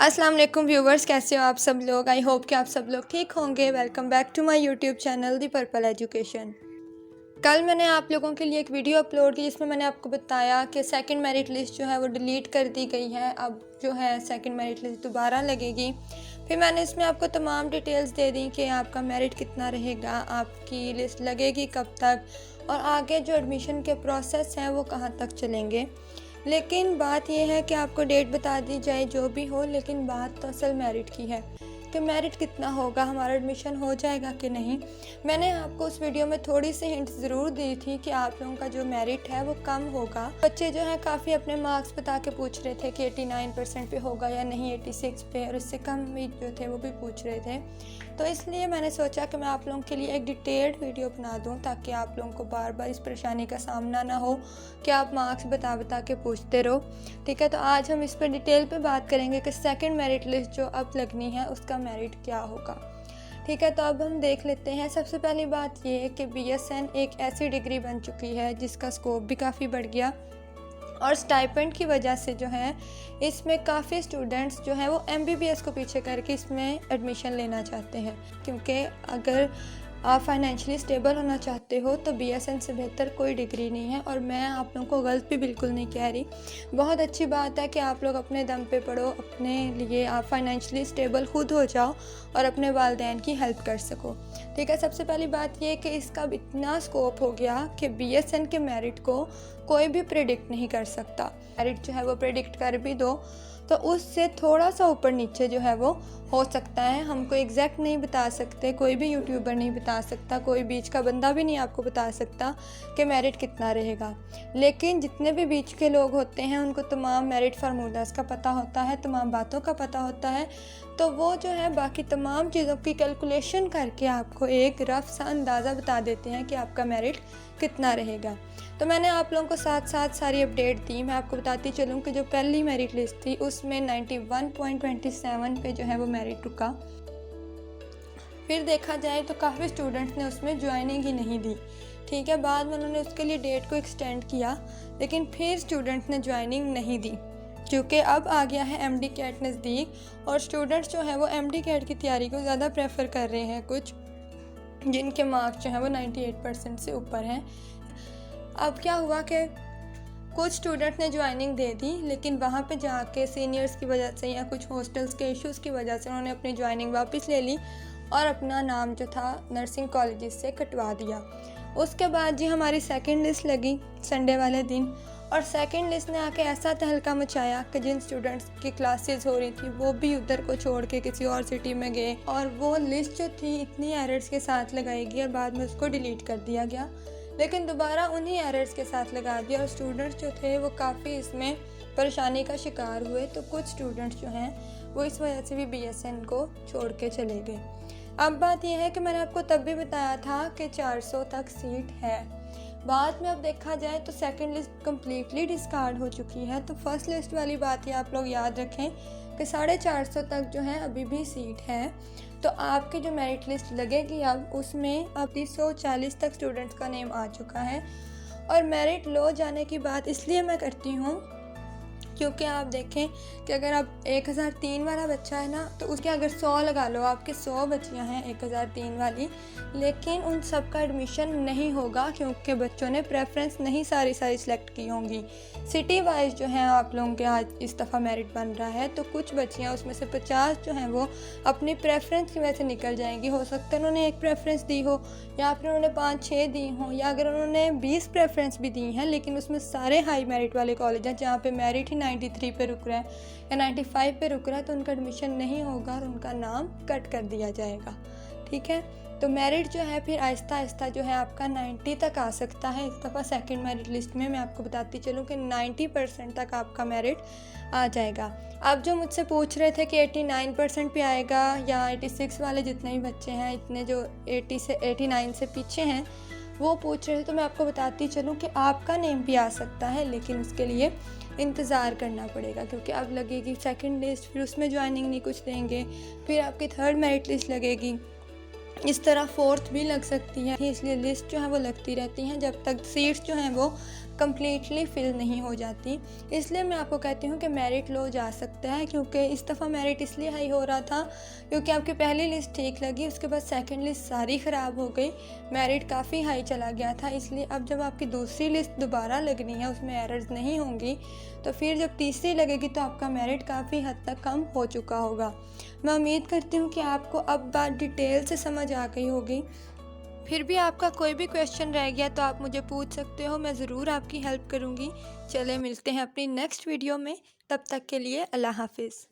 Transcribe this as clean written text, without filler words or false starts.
अस्सलाम वालेकुम व्यूवर्स, कैसे हो आप सब लोग। आई होप कि आप सब लोग ठीक होंगे। Welcome back to my YouTube channel the purple education. कल मैंने आप लोगों के लिए एक वीडियो अपलोड की जिसमें मैंने आपको बताया कि सेकंड मेरिट लिस्ट जो है वो डिलीट कर दी गई है। अब जो है सेकंड मेरिट लिस्ट दोबारा लगेगी। फिर मैंने इसमें आपको तमाम डिटेल्स दे दी कि आपका मेरिट कितना रहेगा, आपकी लिस्ट लगेगी कब तक और आगे जो एडमिशन के प्रोसेस हैं वो कहाँ तक चलेंगे। लेकिन बात यह है कि आपको डेट बता दी जाए जो भी हो, लेकिन बात तो असल मेरिट की है कि मेरिट कितना होगा, हमारा एडमिशन हो जाएगा कि नहीं। मैंने आपको उस वीडियो में थोड़ी सी हिंट ज़रूर दी थी कि आप लोगों का जो मेरिट है वो कम होगा। बच्चे जो हैं काफ़ी अपने मार्क्स बता के पूछ रहे थे कि 89% पे होगा या नहीं 86 पे, और इससे कम भी जो थे वो भी पूछ रहे थे। तो इसलिए मैंने सोचा कि मैं आप लोगों के लिए एक डिटेल्ड वीडियो बना दूं ताकि आप लोगों को बार बार इस परेशानी का सामना ना हो कि आप मार्क्स बता बता के पूछते रहो। ठीक है, तो आज हम इस पर डिटेल पे बात करेंगे कि सेकंड मेरिट लिस्ट जो अब लगनी है उसका मेरिट क्या होगा। ठीक है, तो अब हम देख लेते हैं। सबसे पहली बात ये है कि BSN एक ऐसी डिग्री बन चुकी है जिसका स्कोप भी काफ़ी बढ़ गया और स्टाइपेंड की वजह से जो है इसमें काफ़ी स्टूडेंट्स जो हैं वो MBBS को पीछे करके इसमें एडमिशन लेना चाहते हैं, क्योंकि अगर आप फाइनेंशियली स्टेबल होना चाहते हो तो BSN से बेहतर कोई डिग्री नहीं है। और मैं आप लोगों को गलत भी बिल्कुल नहीं कह रही। बहुत अच्छी बात है कि आप लोग अपने दम पे पढ़ो, अपने लिए आप फाइनेंशियली स्टेबल खुद हो जाओ और अपने वालिदैन की हेल्प कर सको। ठीक है, सबसे पहली बात ये कि इसका इतना स्कोप हो गया कि BSN के मेरिट को कोई भी प्रेडिक्ट नहीं कर सकता। मेरिट जो है वो प्रेडिक्ट कर भी दो तो उससे थोड़ा सा ऊपर नीचे जो है वो हो सकता है। हम कोई एग्जैक्ट नहीं बता सकते, कोई भी यूट्यूबर नहीं बता सकता, कोई बीच का बंदा भी नहीं आपको बता सकता कि मेरिट कितना रहेगा। लेकिन जितने भी बीच के लोग होते हैं उनको तमाम मेरिट फार्मूलाज का पता होता है, तमाम बातों का पता होता है। तो वो जो है बाकी तमाम चीज़ों की कैलकुलेशन करके आपको एक रफ सा अंदाज़ा बता देते हैं कि आपका मेरिट कितना रहेगा। तो मैंने आप लोगों को साथ साथ सारी अपडेट दी। मैं आपको बताती चलूँ कि जो पहली मेरिट लिस्ट थी उसमें 91.27 पे जो है वो मेरिट रुका। फिर देखा जाए तो काफ़ी स्टूडेंट्स ने उसमें ज्वाइनिंग ही नहीं दी। ठीक है, बाद में उन्होंने उसके लिए डेट को एक्सटेंड किया, लेकिन फिर स्टूडेंट्स ने ज्वाइनिंग नहीं दी क्योंकि अब आ गया है MD कैट नज़दीक और स्टूडेंट्स जो है वो MD कैट की तैयारी को ज़्यादा प्रेफर कर रहे हैं, कुछ जिनके मार्क्स जो हैं वो 98% से ऊपर हैं। अब क्या हुआ कि कुछ स्टूडेंट ने ज्वाइनिंग दे दी, लेकिन वहाँ पे जाके सीनियर्स की वजह से या कुछ हॉस्टल्स के इश्यूज़ की वजह से उन्होंने अपनी ज्वाइनिंग वापस ले ली और अपना नाम जो था नर्सिंग कॉलेजेस से कटवा दिया। उसके बाद जी हमारी सेकंड लिस्ट लगी संडे वाले दिन, और सेकंड लिस्ट ने आके ऐसा तहलका मचाया कि जिन स्टूडेंट्स की क्लासेस हो रही थी वो भी उधर को छोड़ के किसी और सिटी में गए, और वो लिस्ट जो थी इतनी एरर्स के साथ लगाई गई और बाद में उसको डिलीट कर दिया गया, लेकिन दोबारा उन्हीं एरर्स के साथ लगा दिया और स्टूडेंट्स जो थे वो काफ़ी इसमें परेशानी का शिकार हुए। तो कुछ स्टूडेंट्स जो हैं वो इस वजह से भी BSN को छोड़ के चले गए। अब बात यह है कि मैंने आपको तब भी बताया था कि 400 तक सीट है। बाद में अब देखा जाए तो सेकंड लिस्ट कम्प्लीटली डिस्कार्ड हो चुकी है। तो फर्स्ट लिस्ट वाली बात ही आप लोग याद रखें कि 450 तक जो है अभी भी सीट है। तो आपकी जो मेरिट लिस्ट लगेगी अब उसमें अब 340 तक स्टूडेंट्स का नेम आ चुका है। और मेरिट लो जाने की बात इसलिए मैं करती हूँ क्योंकि आप देखें कि अगर आप 1003 वाला बच्चा है ना तो उसके अगर 100 लगा लो, आपके 100 बच्चियाँ हैं 1003 वाली, लेकिन उन सब का एडमिशन नहीं होगा क्योंकि बच्चों ने प्रेफरेंस नहीं सारी सेलेक्ट की होंगी। सिटी वाइज जो है आप लोगों के आज इस दफ़ा मेरिट बन रहा है, तो कुछ बच्चियाँ उसमें से 50 जो हैं वो अपनी प्रेफरेंस की वजह से निकल जाएंगी। हो सकता है उन्होंने एक प्रेफरेंस दी हो या फिर उन्होंने 5-6 दी हो, या अगर उन्होंने 20 प्रेफरेंस भी दी हैं लेकिन उसमें सारे हाई मेरिट वाले कॉलेज हैं जहाँ पे मेरिट ही 93 पे रुक रहा है या 95 पे रुक रहा है, तो उनका एडमिशन नहीं होगा और उनका नाम कट कर दिया जाएगा। ठीक है, तो मेरिट जो है फिर आहिस्ता आहिस्ता जो है आपका 90 तक आ सकता है। इस दफ़ा सेकंड मेरिट लिस्ट में मैं आपको बताती चलूँ कि 90% तक आपका मेरिट आ जाएगा। अब जो मुझसे पूछ रहे थे कि 89% पे आएगा या 86 वाले जितने भी बच्चे हैं, इतने जो 80 से 89 से पीछे हैं वो पूछ रहे थे, तो मैं आपको बताती चलूँ कि आपका नेम भी आ सकता है, लेकिन उसके लिए इंतज़ार करना पड़ेगा क्योंकि अब लगेगी सेकंड लिस्ट, फिर उसमें ज्वाइनिंग नहीं कुछ देंगे, फिर आपकी थर्ड मेरिट लिस्ट लगेगी, इस तरह फोर्थ भी लग सकती है। इसलिए लिस्ट जो है वो लगती रहती हैं जब तक सीट्स जो हैं वो कम्प्लीटली फिल नहीं हो जाती। इसलिए मैं आपको कहती हूँ कि मेरिट लो जा सकता है, क्योंकि इस दफ़ा मेरिट इसलिए हाई हो रहा था क्योंकि आपकी पहली लिस्ट ठीक लगी, उसके बाद सेकंड लिस्ट सारी ख़राब हो गई, मेरिट काफ़ी हाई चला गया था। इसलिए अब जब आपकी दूसरी लिस्ट दोबारा लगनी है, उसमें एरर्स नहीं होंगी, तो फिर जब तीसरी लगेगी तो आपका मेरिट काफ़ी हद तक कम हो चुका होगा। मैं उम्मीद करती हूँ कि आपको अब बात डिटेल से समझ आ गई होगी। फिर भी आपका कोई भी क्वेश्चन रह गया तो आप मुझे पूछ सकते हो, मैं ज़रूर आपकी हेल्प करूँगी। चले मिलते हैं अपनी नेक्स्ट वीडियो में, तब तक के लिए अल्लाह हाफिज़।